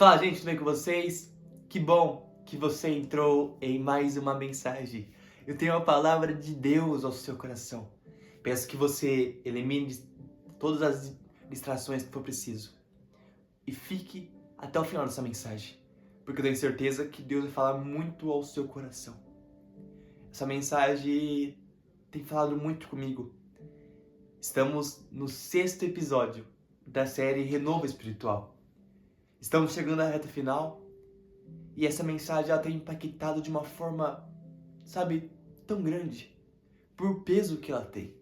Fala, gente, tudo bem com vocês? Que bom que você entrou em mais uma mensagem. Eu tenho a palavra de Deus ao seu coração. Peço que você elimine todas as distrações que for preciso e fique até o final dessa mensagem, porque eu tenho certeza que Deus vai falar muito ao seu coração. Essa mensagem tem falado muito comigo. Estamos no 6º episódio da série Renovo Espiritual. Estamos chegando à reta final e essa mensagem ela tem impactado de uma forma, tão grande, por peso que ela tem.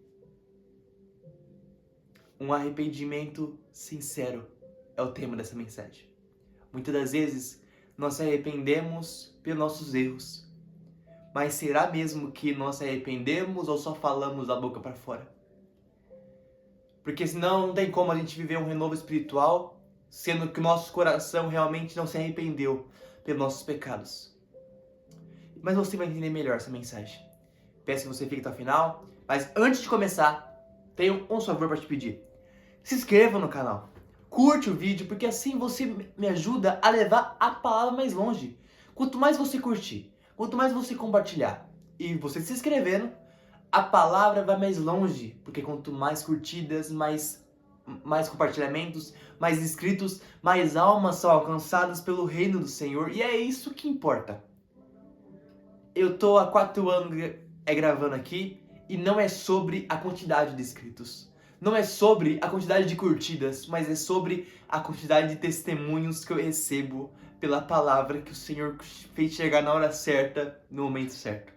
Um arrependimento sincero é o tema dessa mensagem. Muitas das vezes nós se arrependemos pelos nossos erros, mas será mesmo que nós se arrependemos ou só falamos da boca para fora? Porque senão não tem como a gente viver um renovo espiritual sendo que o nosso coração realmente não se arrependeu pelos nossos pecados. Mas você vai entender melhor essa mensagem. Peço que você fique até o final, mas antes de começar, tenho um favor para te pedir. Se inscreva no canal, curte o vídeo, porque assim você me ajuda a levar a palavra mais longe. Quanto mais você curtir, quanto mais você compartilhar e você se inscrevendo, a palavra vai mais longe, porque quanto mais curtidas, mais compartilhamentos, mais inscritos, mais almas são alcançadas pelo reino do Senhor, e é isso que importa. Eu tô há 4 anos gravando aqui, e não é sobre a quantidade de inscritos, não é sobre a quantidade de curtidas, mas é sobre a quantidade de testemunhos que eu recebo pela palavra que o Senhor fez chegar na hora certa, no momento certo.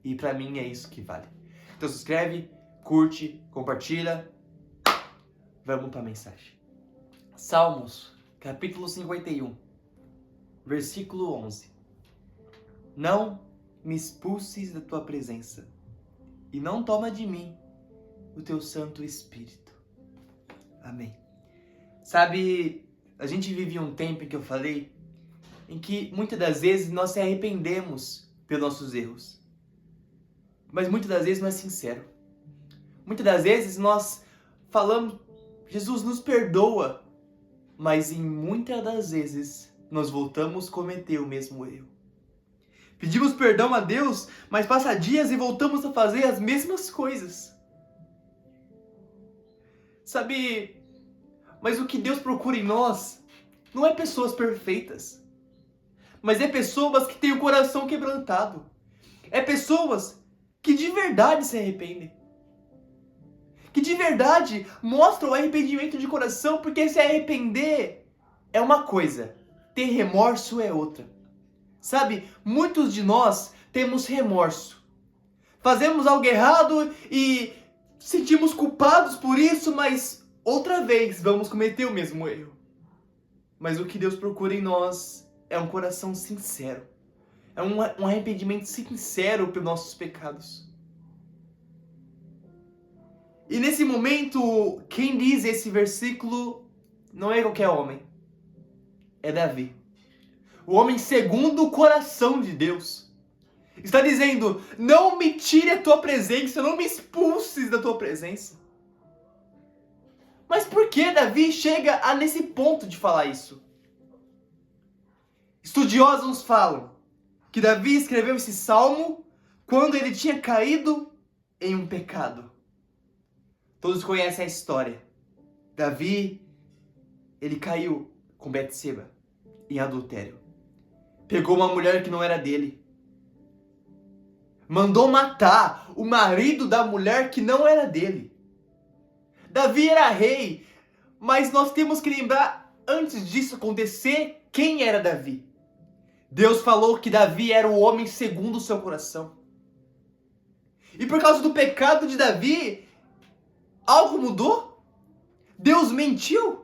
E pra mim é isso que vale. Então se inscreve, curte, compartilha. Vamos para a mensagem. Salmos, capítulo 51, versículo 11. Não me expulses da tua presença e não toma de mim o teu Santo Espírito. Amém. A gente vive um tempo em que eu falei, em que muitas das vezes nós se arrependemos pelos nossos erros. Mas muitas das vezes não é sincero. Muitas das vezes nós falamos, Jesus nos perdoa, mas em muitas das vezes nós voltamos a cometer o mesmo erro. Pedimos perdão a Deus, mas passa dias e voltamos a fazer as mesmas coisas. Mas o que Deus procura em nós não é pessoas perfeitas, mas é pessoas que têm o coração quebrantado. É pessoas que de verdade se arrependem. Que de verdade mostram o arrependimento de coração, porque se arrepender é uma coisa, ter remorso é outra. Muitos de nós temos remorso. Fazemos algo errado e sentimos culpados por isso, mas outra vez vamos cometer o mesmo erro. Mas o que Deus procura em nós é um coração sincero. É um arrependimento sincero pelos nossos pecados. E nesse momento, quem diz esse versículo não é qualquer homem, é Davi. O homem segundo o coração de Deus. Está dizendo, não me tire a tua presença, não me expulses da tua presença. Mas por que Davi chega nesse ponto de falar isso? Estudiosos falam que Davi escreveu esse salmo quando ele tinha caído em um pecado. Todos conhecem a história. Davi, ele caiu com Betseba em adultério. Pegou uma mulher que não era dele. Mandou matar o marido da mulher que não era dele. Davi era rei, mas nós temos que lembrar, antes disso acontecer, quem era Davi. Deus falou que Davi era o homem segundo o seu coração. E por causa do pecado de Davi, algo mudou? Deus mentiu?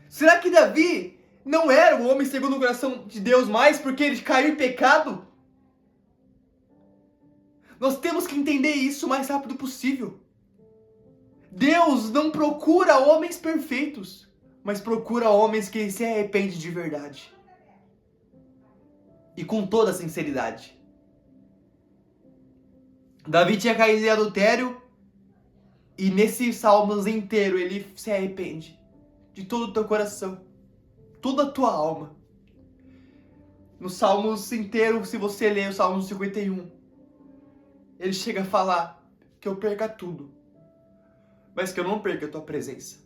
Será que Davi não era o homem segundo o coração de Deus mais porque ele caiu em pecado? Nós temos que entender isso o mais rápido possível. Deus não procura homens perfeitos, mas procura homens que se arrependem de verdade. E com toda a sinceridade. Davi tinha caído em adultério. E nesse Salmos inteiro ele se arrepende de todo o teu coração, toda a tua alma. No Salmos inteiro, se você ler o Salmo 51, ele chega a falar que eu perca tudo, mas que eu não perca a tua presença.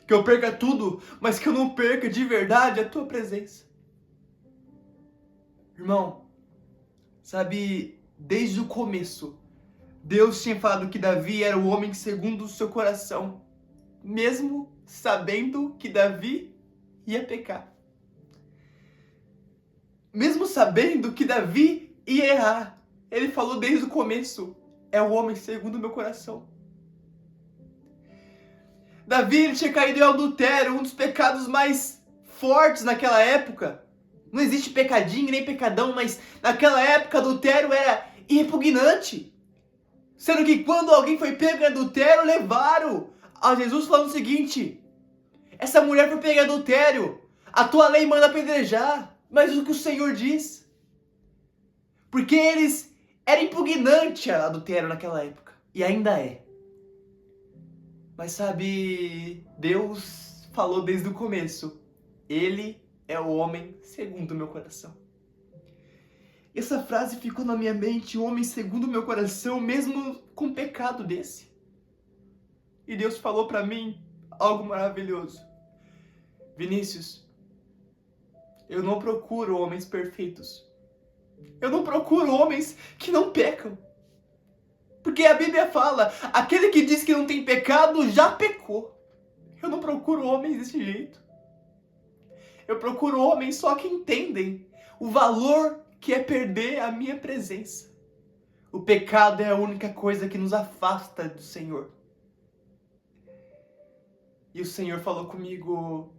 Que eu perca tudo, mas que eu não perca de verdade a tua presença. Irmão, sabe, desde o começo, Deus tinha falado que Davi era o homem segundo o seu coração, mesmo sabendo que Davi ia pecar. Mesmo sabendo que Davi ia errar, ele falou desde o começo, é o homem segundo o meu coração. Davi, ele tinha caído em adultério, um dos pecados mais fortes naquela época. Não existe pecadinho nem pecadão, mas naquela época adultério era repugnante. Sendo que quando alguém foi pego em adultério, levaram a Jesus falando o seguinte: essa mulher foi pega em adultério, a tua lei manda apedrejar. Mas o que o Senhor diz? Porque era impugnante a adultério naquela época. E ainda é. Mas sabe, Deus falou desde o começo. Ele é o homem segundo o meu coração. Essa frase ficou na minha mente, o homem segundo o meu coração, mesmo com um pecado desse. E Deus falou para mim algo maravilhoso. Vinícius, eu não procuro homens perfeitos. Eu não procuro homens que não pecam. Porque a Bíblia fala, aquele que diz que não tem pecado já pecou. Eu não procuro homens desse jeito. Eu procuro homens só que entendem o valor que é perder a minha presença. O pecado é a única coisa que nos afasta do Senhor. E o Senhor falou comigo,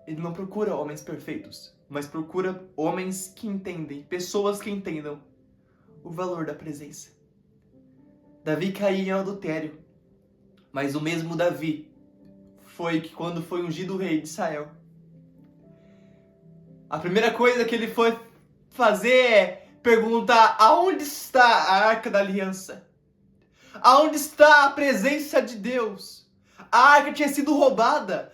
Ele não procura homens perfeitos, mas procura homens que entendem, pessoas que entendam o valor da presença. Davi caiu em adultério, mas o mesmo Davi foi que quando foi ungido o rei de Israel, a primeira coisa que ele foi fazer é perguntar aonde está a Arca da Aliança? Aonde está a presença de Deus? A arca tinha sido roubada.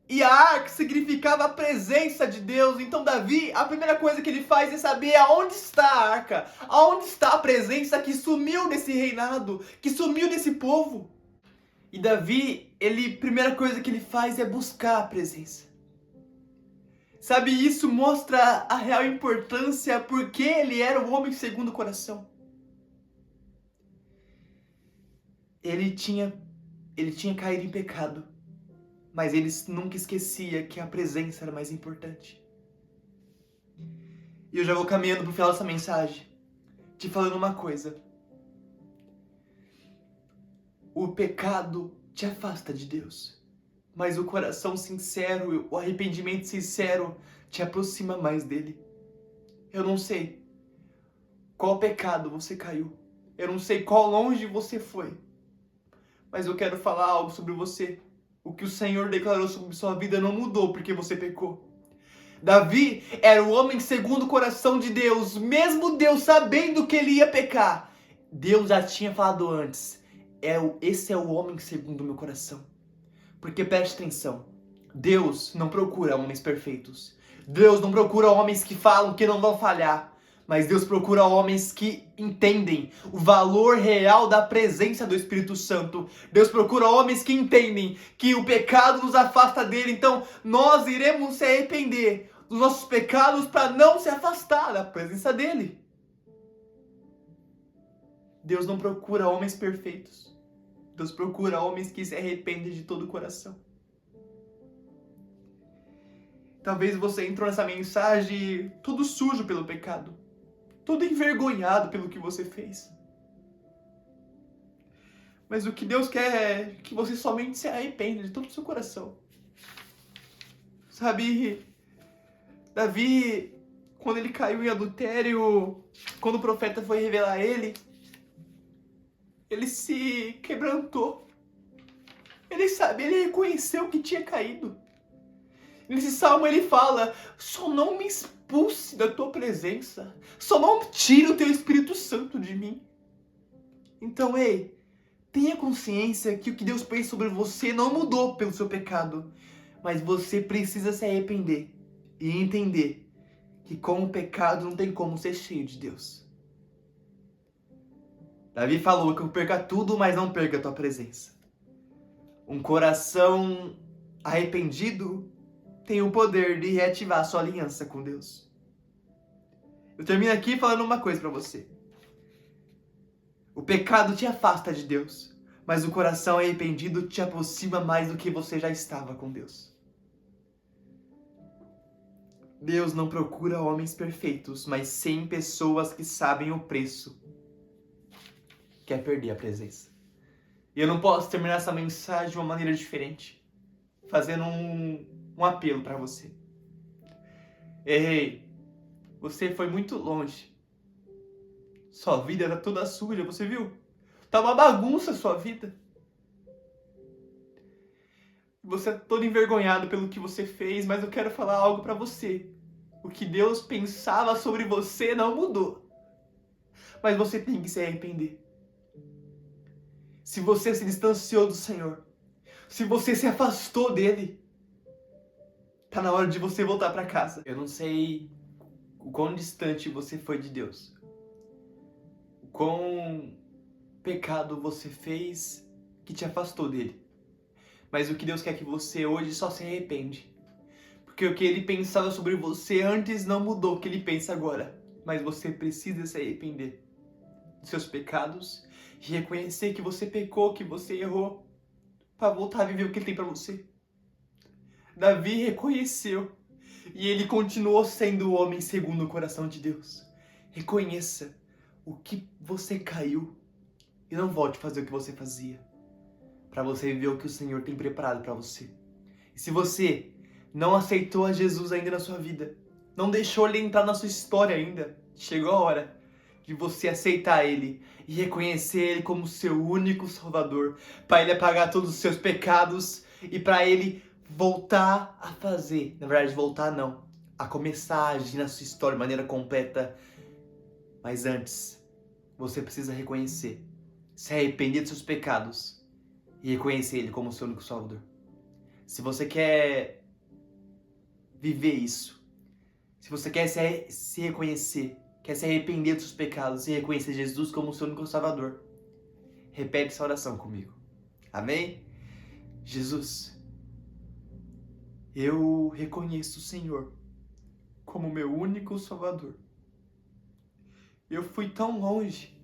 E a arca significava a presença de Deus. Então Davi, a primeira coisa que ele faz é saber aonde está a arca. Aonde está a presença que sumiu desse reinado, que sumiu desse povo. E Davi, a primeira coisa que ele faz é buscar a presença. Sabe, isso mostra a real importância porque ele era o homem segundo o coração. Ele tinha caído em pecado. Mas ele nunca esquecia que a presença era mais importante. E eu já vou caminhando pro final dessa mensagem, te falando uma coisa. O pecado te afasta de Deus, mas o coração sincero, o arrependimento sincero te aproxima mais dele. Eu não sei qual pecado você caiu, eu não sei qual longe você foi, mas eu quero falar algo sobre você. O que o Senhor declarou sobre sua vida não mudou porque você pecou. Davi era o homem segundo o coração de Deus, mesmo Deus sabendo que ele ia pecar. Deus já tinha falado antes, esse é o homem segundo o meu coração. Porque preste atenção, Deus não procura homens perfeitos. Deus não procura homens que falam que não vão falhar. Mas Deus procura homens que entendem o valor real da presença do Espírito Santo. Deus procura homens que entendem que o pecado nos afasta dele. Então, nós iremos se arrepender dos nossos pecados para não se afastar da presença dele. Deus não procura homens perfeitos. Deus procura homens que se arrependem de todo o coração. Talvez você entrou nessa mensagem tudo sujo pelo pecado. Todo envergonhado pelo que você fez. Mas o que Deus quer é que você somente se arrependa de todo o seu coração. Sabe, Davi, quando ele caiu em adultério, quando o profeta foi revelar ele se quebrantou. Ele reconheceu que tinha caído. Nesse salmo ele fala, só não me expulse da tua presença, só não tire o teu Espírito Santo de mim. Então, tenha consciência que o que Deus fez sobre você não mudou pelo seu pecado, mas você precisa se arrepender e entender que com o pecado não tem como ser cheio de Deus. Davi falou que eu perca tudo, mas não perca a tua presença. Um coração arrependido tem o poder de reativar a sua aliança com Deus. Eu termino aqui falando uma coisa para você. O pecado te afasta de Deus, mas o coração arrependido te aproxima mais do que você já estava com Deus. Deus não procura homens perfeitos, mas sim pessoas que sabem o preço. Quer perder a presença. E eu não posso terminar essa mensagem de uma maneira diferente, fazendo um apelo para você. Errei. Você foi muito longe. Sua vida era toda suja, você viu? Tá uma bagunça a sua vida. Você é todo envergonhado pelo que você fez, mas eu quero falar algo para você. O que Deus pensava sobre você não mudou. Mas você tem que se arrepender. Se você se distanciou do Senhor, se você se afastou dele, tá na hora de você voltar para casa. Eu não sei o quão distante você foi de Deus. O quão pecado você fez que te afastou dele. Mas o que Deus quer que você hoje só se arrepende. Porque o que ele pensava sobre você antes não mudou o que ele pensa agora. Mas você precisa se arrepender dos seus pecados e reconhecer que você pecou, que você errou, para voltar a viver o que ele tem para você. Davi reconheceu e ele continuou sendo o homem segundo o coração de Deus. Reconheça o que você caiu e não volte a fazer o que você fazia, para você viver o que o Senhor tem preparado para você. E se você não aceitou a Jesus ainda na sua vida, não deixou ele entrar na sua história ainda, chegou a hora de você aceitar ele e reconhecer ele como seu único Salvador, para ele apagar todos os seus pecados e para ele voltar a fazer, na verdade voltar não, a começar a agir na sua história de maneira completa. Mas antes, você precisa reconhecer, se arrepender dos seus pecados e reconhecer ele como seu único Salvador. Se você quer viver isso, se você quer se reconhecer, quer se arrepender dos seus pecados e reconhecer Jesus como seu único Salvador, repete essa oração comigo. Amém? Jesus, eu reconheço o Senhor como meu único Salvador. Eu fui tão longe.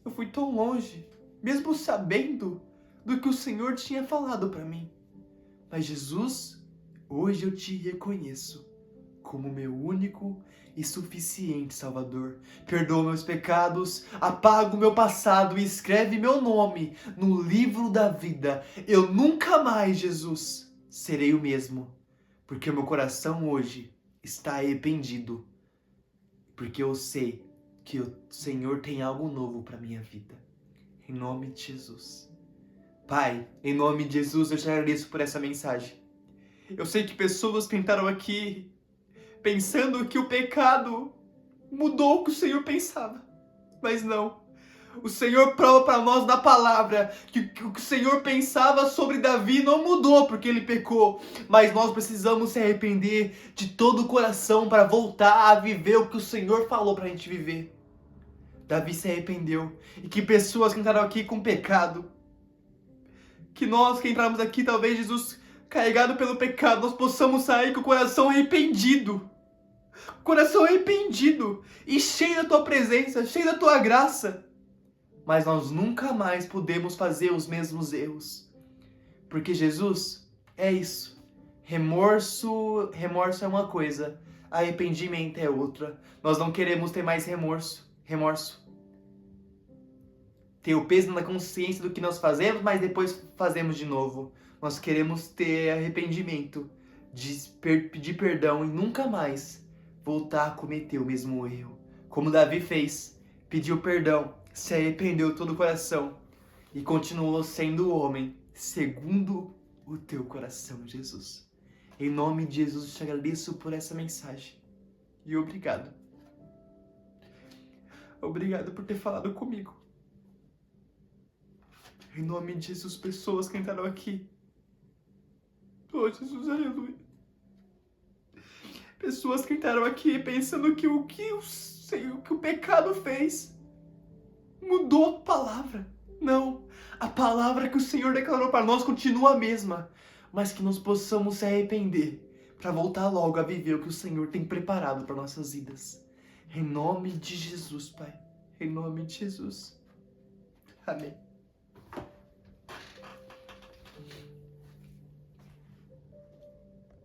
Eu fui tão longe, mesmo sabendo do que o Senhor tinha falado para mim. Mas Jesus, hoje eu te reconheço como meu único e suficiente Salvador. Perdoa meus pecados, apaga o meu passado e escreve meu nome no livro da vida. Eu nunca mais, Jesus, serei o mesmo, porque o meu coração hoje está arrependido, porque eu sei que o Senhor tem algo novo para minha vida. Em nome de Jesus. Pai, em nome de Jesus, eu te agradeço por essa mensagem. Eu sei que pessoas que entraram aqui pensando que o pecado mudou o que o Senhor pensava. Mas não. O Senhor prova para nós na palavra que o que o Senhor pensava sobre Davi não mudou porque ele pecou. Mas nós precisamos se arrepender de todo o coração para voltar a viver o que o Senhor falou para a gente viver. Davi se arrependeu. E que pessoas que entraram aqui com pecado, que nós que entramos aqui, talvez Jesus, carregado pelo pecado, nós possamos sair com o coração arrependido. Coração arrependido e cheio da tua presença, cheio da tua graça. Mas nós nunca mais podemos fazer os mesmos erros. Porque Jesus é isso. Remorso é uma coisa, arrependimento é outra. Nós não queremos ter mais remorso. Ter o peso na consciência do que nós fazemos, mas depois fazemos de novo. Nós queremos ter arrependimento, de pedir perdão e nunca mais voltar a cometer o mesmo erro. Como Davi fez, pediu perdão, se arrependeu todo o coração e continuou sendo o homem segundo o teu coração, Jesus. Em nome de Jesus, eu te agradeço por essa mensagem. E obrigado. Obrigado por ter falado comigo. Em nome de Jesus, pessoas que entraram aqui. Oh, Jesus, aleluia. Pessoas que entraram aqui pensando que o pecado fez mudou a palavra. Não, a palavra que o Senhor declarou para nós continua a mesma, mas que nós possamos se arrepender para voltar logo a viver o que o Senhor tem preparado para nossas vidas. Em nome de Jesus, Pai. Em nome de Jesus. Amém.